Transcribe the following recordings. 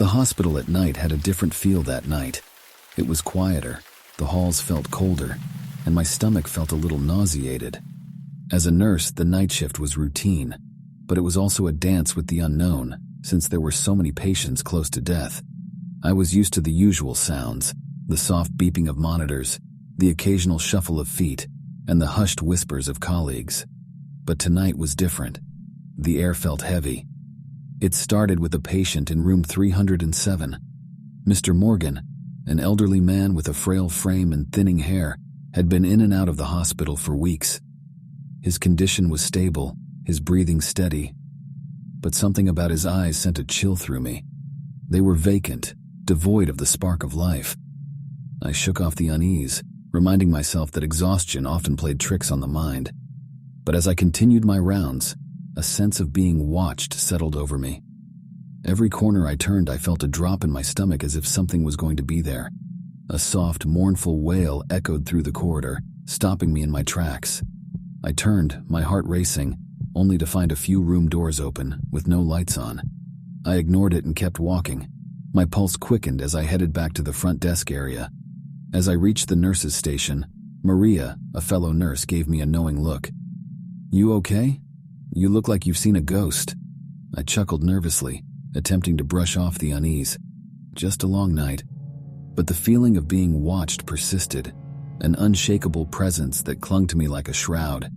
The hospital at night had a different feel that night. It was quieter, the halls felt colder, and my stomach felt a little nauseated. As a nurse, the night shift was routine, but it was also a dance with the unknown, since there were so many patients close to death. I was used to the usual sounds, the soft beeping of monitors, the occasional shuffle of feet, and the hushed whispers of colleagues. But tonight was different. The air felt heavy. It started with a patient in room 307. Mr. Morgan, an elderly man with a frail frame and thinning hair, had been in and out of the hospital for weeks. His condition was stable, his breathing steady, but something about his eyes sent a chill through me. They were vacant, devoid of the spark of life. I shook off the unease, reminding myself that exhaustion often played tricks on the mind. But as I continued my rounds, a sense of being watched settled over me. Every corner I turned, I felt a drop in my stomach as if something was going to be there. A soft, mournful wail echoed through the corridor, stopping me in my tracks. I turned, my heart racing, only to find a few room doors open, with no lights on. I ignored it and kept walking. My pulse quickened as I headed back to the front desk area. As I reached the nurse's station, Maria, a fellow nurse, gave me a knowing look. "You okay? You look like you've seen a ghost." I chuckled nervously, attempting to brush off the unease. Just a long night. But the feeling of being watched persisted, an unshakable presence that clung to me like a shroud.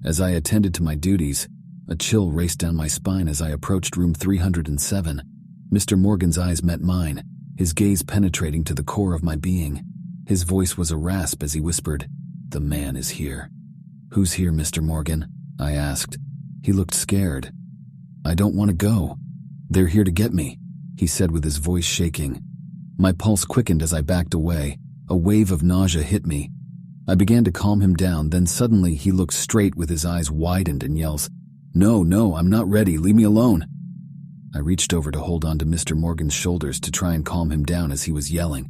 As I attended to my duties, a chill raced down my spine as I approached room 307. Mr. Morgan's eyes met mine, his gaze penetrating to the core of my being. His voice was a rasp as he whispered, "The man is here." "Who's here, Mr. Morgan?" I asked. He looked scared. "I don't want to go. They're here to get me," he said with his voice shaking. My pulse quickened as I backed away. A wave of nausea hit me. I began to calm him down, then suddenly he looked straight with his eyes widened and yells, No, I'm not ready. Leave me alone." I reached over to hold on to Mr. Morgan's shoulders to try and calm him down as he was yelling.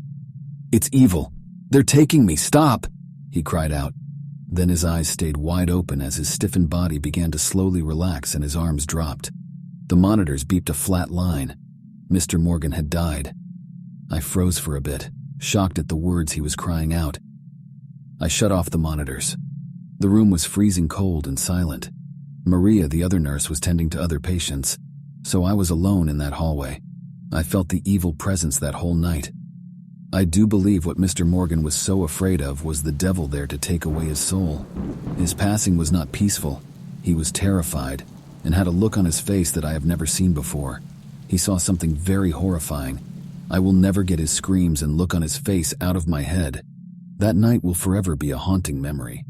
"It's evil. They're taking me. Stop!" he cried out. Then his eyes stayed wide open as his stiffened body began to slowly relax and his arms dropped. The monitors beeped a flat line. Mr. Morgan had died. I froze for a bit, shocked at the words he was crying out. I shut off the monitors. The room was freezing cold and silent. Maria, the other nurse, was tending to other patients, so I was alone in that hallway. I felt the evil presence that whole night. I do believe what Mr. Morgan was so afraid of was the devil there to take away his soul. His passing was not peaceful. He was terrified and had a look on his face that I have never seen before. He saw something very horrifying. I will never get his screams and look on his face out of my head. That night will forever be a haunting memory.